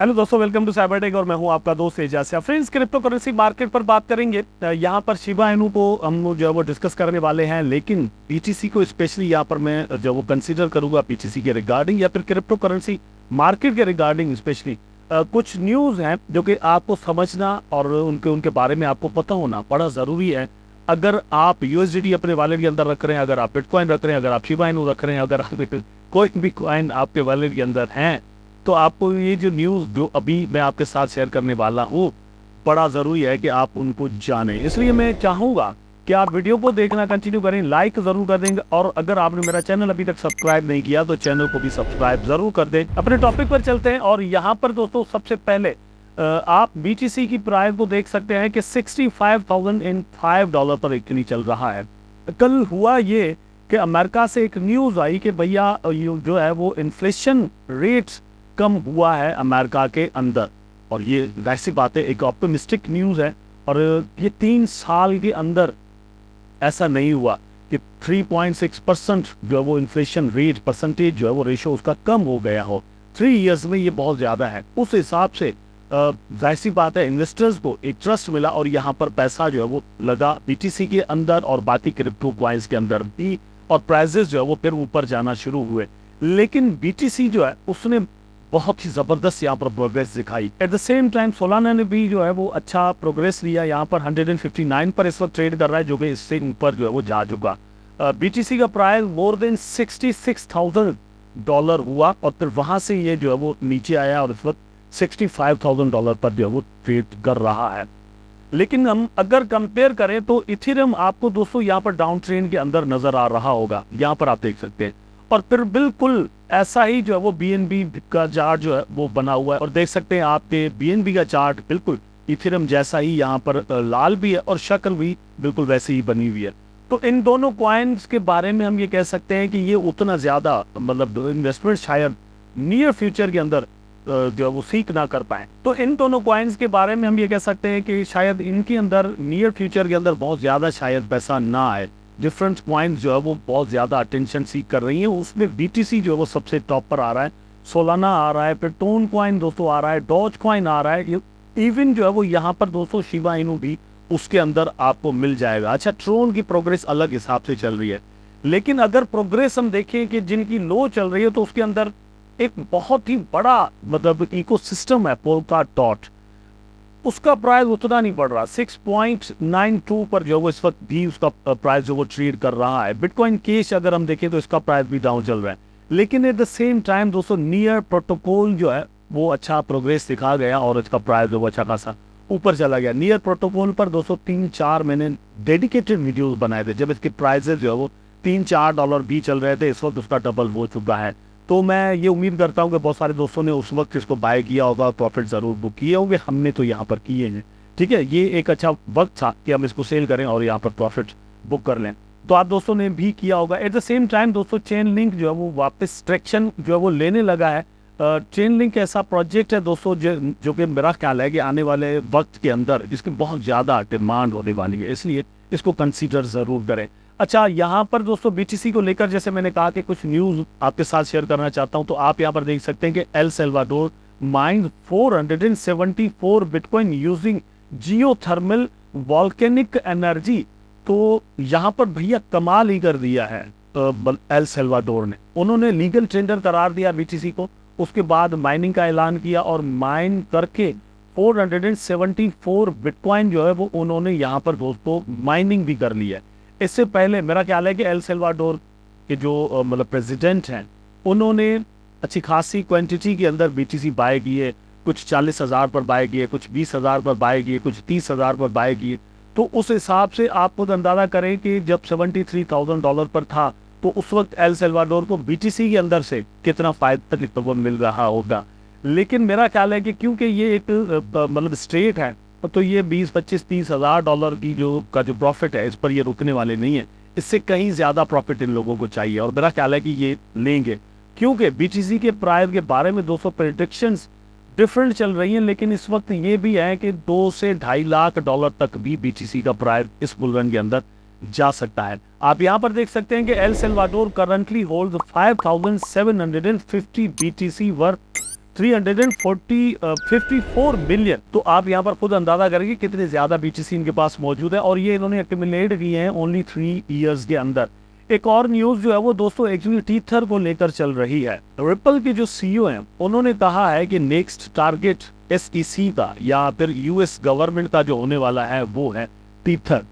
Hello दोस्तों, welcome to Cybertech और मैं हूं आपका दोस्त Ejaz. Friends, crypto currency market पर बात करेंगे। यहां पर शिबा इनू को हम जो है वो डिस्कस करने वाले हैं, लेकिन बीटीसी को स्पेशली यहां पर मैं जो वो कंसीडर करूंगा बीटीसी के रिगार्डिंग या फिर क्रिप्टो करेंसी मार्केट के रिगार्डिंग स्पेशली कुछ न्यूज़ हैं जो कि आपको समझना और उनके उनके बारे में आपको पता होना बड़ा ज़रूरी है। अगर आप यूएसडीटी अपने वॉलेट के अंदर रख रहे हैं, अगर आप बिटकॉइन रख रहे हैं, अगर आप शिबा इनू रख रहे हैं, अगर आप कोई भी कॉइन आपके वॉलेट के अंदर हैं, तो आपको ये जो न्यूज़ जो अभी मैं आपके साथ शेयर करने वाला हूँ, बड़ा ज़रूरी है कि आप उनको जानें। इसलिए मैं चाहूँगा कि आप वीडियो को देखना कंटिन्यू करें, लाइक ज़रूर कर देंगे, और अगर आपने मेरा चैनल अभी तक सब्सक्राइब नहीं किया तो चैनल को भी सब्सक्राइब ज़रूर कर दें। अपने टॉपिक पर चलते हैं, और यहाँ पर दोस्तों सबसे पहले आप बीटीसी की प्राइस को देख सकते हैं कि $65,005 पर एक्चुअली चल रहा है। कल हुआ ये कि अमेरिका से एक न्यूज़ आई कि भैया जो है वो इन्फ्लेशन रेट्स कम हुआ है अमेरिका के अंदर, और ये वैसी बात है, एक ऑप्टिमिस्टिक न्यूज़ है। और ये 3 साल के अंदर ऐसा नहीं हुआ कि 3.6% जो है वो इन्फ्लेशन रेट परसेंटेज जो है वो रेशो उसका कम हो गया हो। 3 इयर्स में ये बहुत ज़्यादा है। उस हिसाब से वैसी बात है, इन्वेस्टर्स को एक ट्रस्ट मिला और यहाँ पर पैसा जो है वो लगा बीटीसी के अंदर और बाकी क्रिप्टो कॉइन्स के अंदर भी, और प्राइजेस जो है वो फिर ऊपर जाना शुरू हुए। लेकिन बीटीसी जो है उसने बहुत ही ज़बरदस्त यहाँ पर प्रोग्रेस दिखाई। At the same time Solana ने भी जो है वो अच्छा प्रोग्रेस लिया। यहाँ पर 159 पर इस वक्त ट्रेड कर रहा है, जो कि इससे ऊपर जो है वो जा चुका। बीटीसी का प्राइस मोर देन $66,000 हुआ, और फिर वहाँ से ये जो है वो नीचे आया और इस वक्त $65,000 पर जो है वो ट्रेड कर रहा है। लेकिन हम अगर कंपेयर करें तो इथेरियम आपको दोस्तों यहाँ पर डाउन ट्रेंड के अंदर नजर आ रहा होगा, यहाँ पर आप देख सकते हैं। और फिर बिल्कुल ऐसा ही जो है वो बीएनबी का चार्ट जो है वो बना हुआ है, और देख सकते हैं आपके बीएनबी का चार्ट बिल्कुल इथेरियम जैसा ही यहाँ पर लाल भी है और शक्ल भी बिल्कुल वैसे ही बनी हुई है। तो इन दोनों कॉइन्स के बारे में हम ये कह सकते हैं कि ये उतना ज्यादा मतलब इन्वेस्टमेंट शायद नियर फ्यूचर के अंदर जो है वो सीख ना कर पाए। तो इन दोनों कॉइन्स के बारे में हम ये कह सकते हैं कि शायद इनके अंदर नियर फ्यूचर के अंदर बहुत ज्यादा शायद पैसा ना आए। डिफरेंट कॉइन्स जो है वो बहुत ज्यादा अटेंशन सीख कर रही हैं, उसमें बीटीसी जो है वो सबसे टॉप पर आ रहा है। सोलाना आ रहा है, फिर टोन कॉइन दोस्तों आ रहा है, डॉज कॉइन आ रहा है, इवन जो है वो यहाँ पर दोस्तों शिबा इनू भी उसके अंदर आपको मिल जाएगा। अच्छा, ट्रोन की प्रोग्रेस अलग हिसाब से चल रही है, लेकिन अगर प्रोग्रेस हम देखें कि जिनकी लो चल रही है तो उसके अंदर एक बहुत ही बड़ा मतलब इकोसिस्टम है पोल्का डॉट, उसका प्राइस उतना नहीं बढ़ रहा। 6.92 पर जो वो इस वक्त भी उसका प्राइस जो वो ट्रेड कर रहा है। बिटकॉइन कैश अगर हम देखें तो इसका प्राइस भी डाउन चल रहा है, लेकिन एट द सेम टाइम दोस्तों नियर प्रोटोकॉल जो है वो अच्छा प्रोग्रेस दिखा गया और इसका प्राइस जो वो अच्छा खासा ऊपर चला गया। नियर प्रोटोकॉल पर दोस्तों 3-4 मैंने डेडिकेटेड वीडियोस बनाए थे, जब इसके प्राइसेस जो है वो $3-4 भी चल रहे थे, इस वक्त उसका डबल हो चुका है। तो मैं ये उम्मीद करता हूँ कि बहुत सारे दोस्तों ने उस वक्त इसको बाय किया होगा, प्रॉफिट जरूर बुक किए होंगे। हमने तो यहाँ पर किए हैं, ठीक है। ये एक अच्छा वक्त था कि हम इसको सेल करें और यहाँ पर प्रॉफिट बुक कर लें, तो आप दोस्तों ने भी किया होगा। एट द सेम टाइम दोस्तों चेन लिंक जो है वो वापस ट्रैक्शन जो है वो लेने लगा है। चेन लिंक ऐसा प्रोजेक्ट है दोस्तों जो कि मेरा ख्याल है कि आने वाले वक्त के अंदर इसकी बहुत ज़्यादा डिमांड होने वाली है, इसलिए इसको कंसीडर ज़रूर करें। अच्छा, यहाँ पर दोस्तों बीटीसी को लेकर जैसे मैंने कहा कि कुछ न्यूज़ आपके साथ शेयर करना चाहता हूँ, तो आप यहाँ पर देख सकते हैं कि El Salvador mind 474 bitcoin using geothermal volcanic energy. तो यहाँ पर भैया कमाल ही कर दिया है एल सल्वाडोर ने। उन्होंने लीगल टेंडर करार दिया बीटीसी को, उसके बाद माइनिंग का ऐलान किया और माइन करके 474 बिटकॉइन जो है वो उन्होंने यहाँ पर दोस्तों माइनिंग भी कर लिया है। इससे पहले मेरा ख्याल है कि एल सल्वाडोर के जो मतलब प्रेसिडेंट हैं, उन्होंने अच्छी खासी क्वांटिटी के अंदर बीटीसी बाय किए, कुछ 40,000 पर बाय किए, कुछ 20,000 पर बाय किए, कुछ 30,000 पर बाय किए। तो उस हिसाब से आप खुद अंदाजा करें कि जब $73,000 पर था तो उस वक्त एल सल्वाडोर को बीटीसी के अंदर से कितना फायदा तक मिल रहा होगा। लेकिन मेरा ख्याल है कि क्योंकि ये एक मतलब स्टेट है, तो ये 20, 25, $30,000 की जो प्रॉफिट है इस पर ये रुकने वाले नहीं है। इससे कहीं ज्यादा प्रॉफिट इन लोगों को चाहिए, और मेरा ख्याल है कि ये लेंगे, क्योंकि बीटीसी के प्राइस के बारे में दोस्तों प्रेडिक्शंस डिफरेंट चल रही हैं। लेकिन इस वक्त ये भी है कि 2 से $2.5 लाख तक भी बीटीसी का प्राइस इस बुल रन के अंदर जा सकता है। आप यहाँ पर देख सकते हैं कि El Salvador currently holds 5,750 BTC worth 54 billion. तो आप यहाँ पर खुद अंदाजा करेंगे कितने ज्यादा बीटीसी इनके पास मौजूद है, और ये इन्होंने एक्यूमुलेट किए हैं ओनली 3 इयर्स के अंदर। एक और न्यूज जो है वो दोस्तों एक्चुअली टीथर को लेकर चल रही है। रिपल के जो सीईओ हैं उन्होंने कहा है कि नेक्स्ट टारगेट एसईसी का या फिर यूएस गवर्नमेंट का जो होने वाला है वो है टीथर,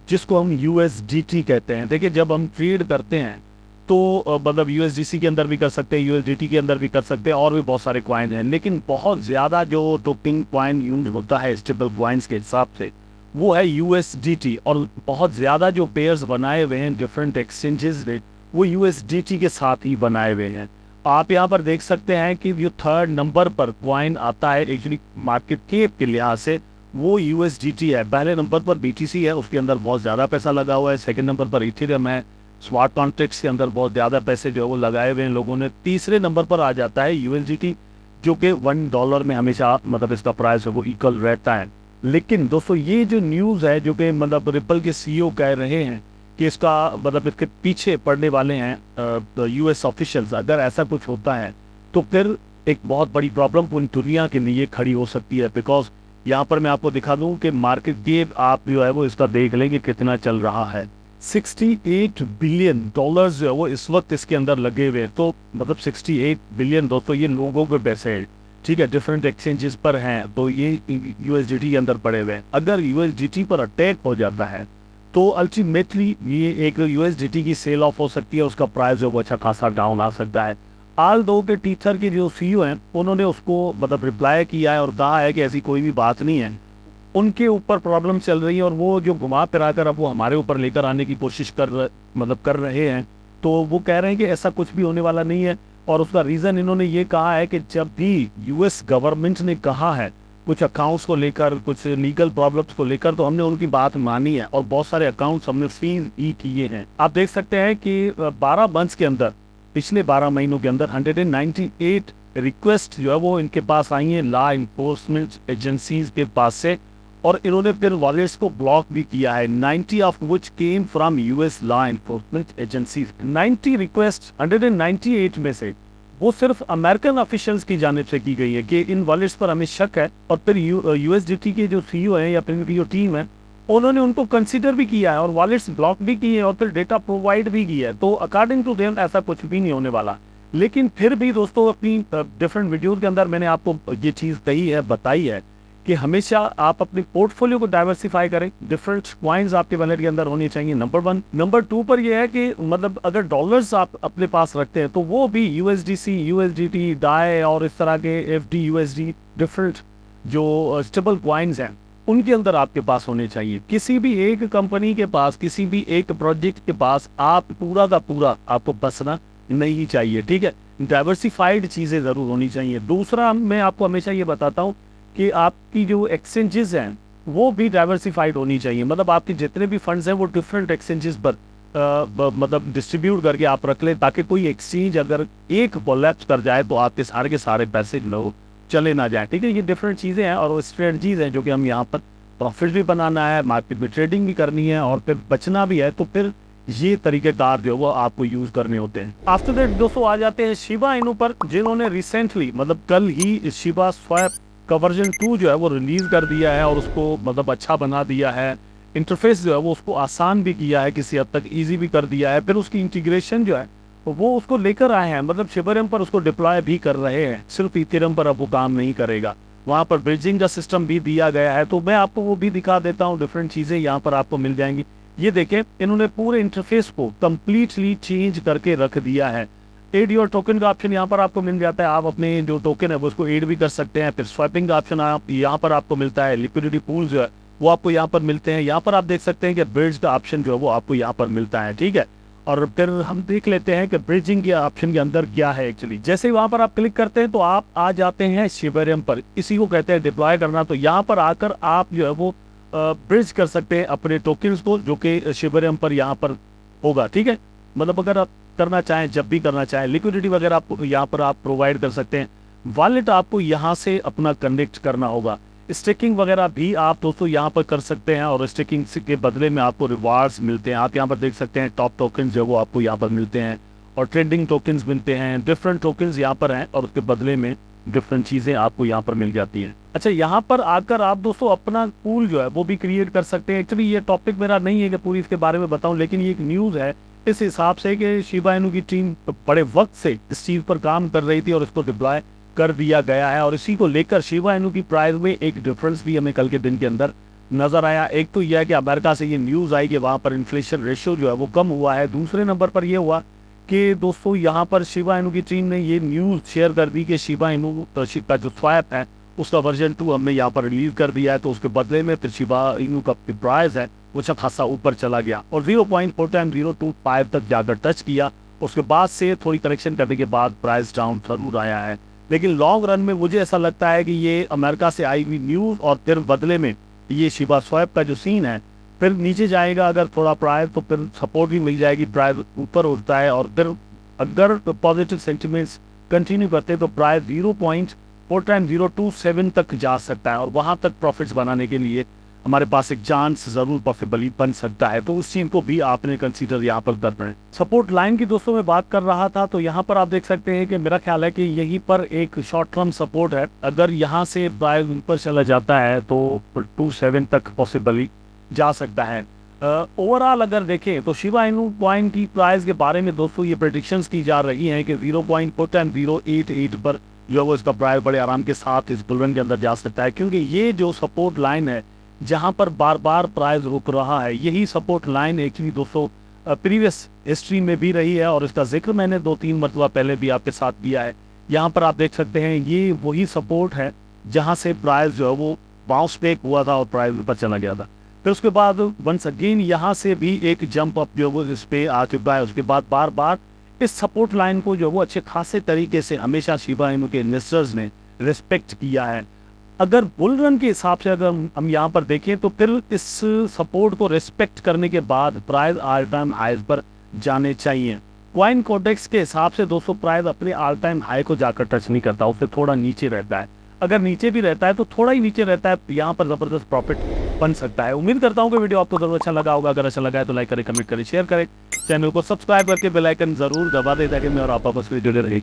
जिसको हम यूएसडीटी कहते हैं। देखिए, जब हम ट्रेड करते हैं तो मतलब यूएसडीसी के अंदर भी कर सकते हैं, यूएसडीटी के अंदर भी कर सकते हैं, और भी बहुत सारे कॉइन हैं, लेकिन बहुत ज्यादा जो टोकन कॉइन यूज होता है स्टेबल कॉइन्स के हिसाब से वो है यूएसडीटी, और बहुत ज्यादा जो पेयर्स बनाए हुए हैं डिफरेंट एक्सचेंजेस में वो यूएसडीटी के साथ ही बनाए हुए हैं। आप यहाँ पर देख सकते हैं कि जो 3rd नंबर पर कॉइन आता है एक्चुअली मार्केट कैप के लिहाज से वो यूएसडीटी है। पहले नंबर पर बीटीसी है, उसके अंदर बहुत ज्यादा पैसा लगा हुआ है। 2nd नंबर पर इथेरियम है, स्मार्ट कॉन्ट्रैक्ट्स के अंदर बहुत ज्यादा पैसे जो है वो लगाए हुए हैं लोगों ने। 3रे नंबर पर आ जाता है यूएसडीटी, जो कि $1 में हमेशा मतलब इसका प्राइस है वो इक्वल रहता है। लेकिन दोस्तों ये जो न्यूज है जो कि मतलब रिपल के सीईओ कह रहे हैं कि इसका मतलब इसके पीछे पड़ने वाले हैं यूएस ऑफिशियल्स, अगर ऐसा कुछ होता है तो फिर एक बहुत बड़ी प्रॉब्लम पूरी दुनिया के लिए खड़ी हो सकती है। बिकॉज यहाँ पर मैं आपको दिखा दूं कि मार्केट कैप आप जो है वो इसका देख लेंगे कितना चल रहा है। $68 बिलियन जो है वो इस वक्त इसके अंदर लगे हुए हैं। तो मतलब 68 बिलियन दोस्तों ये लोगों के पैसे हैं, ठीक है, डिफरेंट एक्सचेंजेस पर हैं, तो ये यूएसडीटी के अंदर पड़े हुए हैं। अगर यूएसडीटी पर अटैक हो जाता है तो अल्टीमेटली ये एक यूएसडीटी की सेल ऑफ हो सकती है, उसका प्राइस जो वो अच्छा खासा डाउन आ सकता है। आल दो के टीथर के जो सीईओ हैं उन्होंने उसको मतलब रिप्लाई किया है और कहा है कि ऐसी कोई भी बात नहीं है, उनके ऊपर प्रॉब्लम चल रही है और वो जो घुमा फिरा कर अब वो हमारे ऊपर लेकर आने की कोशिश कर रहे हैं। तो वो कह रहे हैं कि ऐसा कुछ भी होने वाला नहीं है, और उसका रीजन इन्होंने ये कहा है कि जब भी यूएस गवर्नमेंट ने कहा है कुछ अकाउंट्स को लेकर, कुछ लीगल प्रॉब्लम्स को लेकर, तो हमने उनकी बात मानी है और बहुत सारे अकाउंट्स हमने फ्रीज ही किए हैं। आप देख सकते हैं कि 12 मंथ्स के अंदर, पिछले 12 महीनों के अंदर 198 रिक्वेस्ट जो है वो इनके पास आई है लॉ इन्फोर्समेंट एजेंसीज के पास से, और इन्होंने फिर वॉलेट्स को ब्लॉक भी किया है। 90 of which came from US law enforcement agencies. 90 request 198 में से वो सिर्फ अमेरिकन ऑफिशियल्स की जानिब से की गई है कि इन वॉलेट्स पर हमें शक है, और फिर यूएसडीटी के जो सीईओ हैं या फिर इनकी जो टीम है उन्होंने उनको कंसीडर भी किया है और वॉलेट्स ब्लॉक भी किए हैं और फिर डेटा प्रोवाइड भी किया है। तो अकॉर्डिंग टू देम ऐसा कुछ भी नहीं होने वाला। लेकिन फिर भी दोस्तों अपनी डिफरेंट वीडियोज के अंदर मैंने आपको ये चीज़ कही है, बताई है कि हमेशा आप अपने पोर्टफोलियो को डाइवर्सिफाई करें, डिफरेंट कॉइन्स आपके वॉलेट के अंदर होनी चाहिए, नंबर 1। नंबर 2 पर यह है कि मतलब अगर डॉलर्स आप अपने पास रखते हैं तो वो भी यूएसडीसी, यूएसडीटी, डाई और इस तरह के एफडी यूएसडी डिफरेंट जो स्टेबल कॉइन्स हैं उनके अंदर आपके पास होने चाहिए। किसी भी एक कंपनी के पास, किसी भी एक प्रोजेक्ट के पास आप पूरा का पूरा आपको बसना नहीं चाहिए, ठीक है। डाइवर्सिफाइड चीज़ें ज़रूर होनी चाहिए। दूसरा, मैं आपको हमेशा ये बताता हूँ कि आपकी जो एक्सचेंजेस हैं वो भी डाइवर्सिफाइड होनी चाहिए। मतलब आपके जितने भी फंड्स हैं वो डिफरेंट एक्सचेंजेस पर मतलब डिस्ट्रीब्यूट करके आप रख लें, ताकि कोई एक्सचेंज अगर एक कोलैप्स कर जाए तो आपके सारे के सारे पैसे लो चले ना जाए, ठीक है। ये डिफरेंट चीज़ें हैं और वो स्ट्रेटजीज हैं जो कि हम यहाँ पर प्रॉफिट भी बनाना है, मार्केट में ट्रेडिंग भी करनी है और फिर बचना भी है, तो फिर ये तरीकेकार जो वो आपको यूज करने होते हैं। आफ्टर दैट दोस्तों आ जाते हैं शिबा इनू पर, जिन्होंने रिसेंटली मतलब कल ही शिबा स्वैप का वर्जन 2 जो है वो रिलीज कर दिया है और उसको मतलब अच्छा बना दिया है। इंटरफेस जो है वो उसको आसान भी किया है, किसी हद तक ईजी भी कर दिया है। फिर उसकी इंटीग्रेशन जो है वो उसको लेकर आए हैं, मतलब शिबरियम पर उसको डिप्लॉय भी कर रहे हैं, सिर्फ इथेरियम पर अब वो काम नहीं करेगा। वहाँ पर ब्रिजिंग का सिस्टम भी दिया गया है, तो मैं आपको वो भी दिखा देता हूँ। डिफरेंट चीज़ें यहाँ पर आपको मिल जाएंगी। ये देखें, इन्होंने पूरे इंटरफेस को कम्प्लीटली चेंज करके रख दिया है। एड योर टोकन का ऑप्शन यहाँ पर आपको मिल जाता है, आप अपने जो टोकन है वो उसको एड भी कर सकते हैं। फिर स्वैपिंग का ऑप्शन आप यहाँ पर आपको मिलता है। लिक्विडिटी पूल जो है वो आपको यहाँ पर मिलते हैं। यहाँ पर आप देख सकते हैं कि ब्रिज का ऑप्शन जो है वो आपको यहाँ पर मिलता है, ठीक है। और फिर हम देख लेते हैं कि ब्रिजिंग के ऑप्शन के अंदर क्या है एक्चुअली। जैसे ही वहां पर आप क्लिक करते हैं तो आप आ जाते हैं शिबरियम पर, इसी को कहते हैं डिप्लॉय करना। तो यहाँ पर आकर आप जो है वो ब्रिज कर सकते हैं अपने टोकन्स को, जो कि शिबरियम पर यहाँ पर होगा, ठीक है। मतलब अगर आप करना चाहें, जब भी करना चाहें, लिक्विडिटी वगैरह आप यहाँ पर आप प्रोवाइड कर सकते हैं। वॉलेट आपको यहाँ से अपना कनेक्ट करना होगा। स्टेकिंग वगैरह भी आप दोस्तों यहाँ पर कर सकते हैं और स्टेकिंग के बदले में आपको रिवार्ड्स मिलते हैं। आप यहाँ पर देख सकते हैं टॉप टोकन जो वो आपको यहाँ पर मिलते हैं और ट्रेंडिंग टोकन्स मिलते हैं। डिफरेंट टोकन्स यहाँ पर हैं और उसके बदले में डिफरेंट चीज़ें आपको यहाँ पर मिल जाती हैं। अच्छा, यहाँ पर आकर आप दोस्तों अपना पूल जो है वो भी क्रिएट कर सकते हैं। एक्चुअली ये टॉपिक मेरा नहीं है कि पूरी इसके बारे में बताऊं, लेकिन ये एक न्यूज़ है इस हिसाब से कि शिबा इनू की टीम बड़े वक्त से इस चीज़ पर काम कर रही थी और इसको डिप्लॉय कर दिया गया है, और इसी को लेकर शिबा इनू की प्राइस में एक डिफरेंस भी हमें कल के दिन के अंदर नजर आया। एक तो यह है कि अमेरिका से ये न्यूज़ आई कि वहाँ पर इन्फ्लेशन रेशियो जो है वो कम हुआ है। दूसरे नंबर पर यह हुआ कि दोस्तों यहाँ पर शिबा इनू की टीम ने ये न्यूज़ शेयर कर दी कि शिबा इनू का जो स्वैप है उसका वर्जन 2 हमने यहाँ पर रिलीज कर दिया है, तो उसके बदले में फिर शिबा इनू का प्राइस है वो अच्छा खासा ऊपर चला गया और 0.425 तक जाकर टच किया। उसके बाद से थोड़ी करेक्शन करने के बाद प्राइस डाउन जरूर आया है, लेकिन लॉन्ग रन में मुझे ऐसा लगता है कि ये अमेरिका से आई हुई न्यूज़ और फिर बदले में ये शिबा स्वैप का जो सीन है फिर नीचे जाएगा अगर थोड़ा प्राइस, तो फिर सपोर्ट भी मिल जाएगी, प्राइस ऊपर उठता है और फिर अगर पॉजिटिव सेंटिमेंट्स कंटिन्यू करते हैं तो प्राइस 0.427 तक जा सकता है और वहां तक प्रॉफिट्स बनाने के लिए हमारे पास एक चांस जरूर पॉसिबली बन सकता है, तो उस चीज को भी आपने कंसीडर यहाँ पर कर रहे हैं। सपोर्ट लाइन की दोस्तों मैं बात कर रहा था, तो यहाँ पर आप देख सकते हैं कि मेरा ख्याल है कि यहीं पर एक शॉर्ट टर्म सपोर्ट है। अगर यहाँ से प्राइस ऊपर चला जाता है तो 27 तक पॉसिबली जा सकता है। ओवरऑल अगर देखें तो शिबा इनू कॉइन की प्राइस के बारे में दोस्तों ये प्रेडिक्शंस की जा रही हैं कि 0.088 पर जो वो इसका प्राइस बड़े आराम के साथ इस बुल रन के अंदर जा सकता है, क्योंकि ये जो सपोर्ट लाइन है जहां पर बार बार प्राइस रुक रहा है, यही सपोर्ट लाइन एक्चुअली दोस्तों प्रीवियस हिस्ट्री में भी रही है और इसका जिक्र मैंने 2-3 मरतबा पहले भी आपके साथ किया है। यहाँ पर आप देख सकते हैं ये वही सपोर्ट है जहां से प्राइस जो है वो बाउंस बैक हुआ था और प्राइस ऊपर चला गया था। फिर उसके बाद वंस अगेन यहाँ से भी एक जंप अप जो वो इस पे आ चुका है। उसके बाद बार बार इस सपोर्ट लाइन को जो वो अच्छे खासे तरीके से हमेशा शिबा इनू के इन्वेस्टर्स ने रिस्पेक्ट किया है। अगर बुल रन के हिसाब से अगर हम यहाँ पर देखें तो फिर इस सपोर्ट को रिस्पेक्ट करने के बाद प्राइस ऑल टाइम हाई पर जाने चाहिए। कॉइन कोडेक्स के हिसाब से दोस्तों प्राइस अपने ऑल टाइम हाई को जाकर टच नहीं करता, उससे थोड़ा नीचे रहता है। अगर नीचे भी रहता है तो थोड़ा ही नीचे रहता है, यहाँ पर जबरदस्त प्रॉफिट बन सकता है। उम्मीद करता हूँ कि वीडियो आपको जरूर अच्छा लगा होगा। अगर अच्छा लगा है तो लाइक करें, कमेंट करें, शेयर करें, चैनल को सब्सक्राइब करके बेल आइकन जरूर दबा दें ताकि मैं और आप आपस में जुड़े रहे।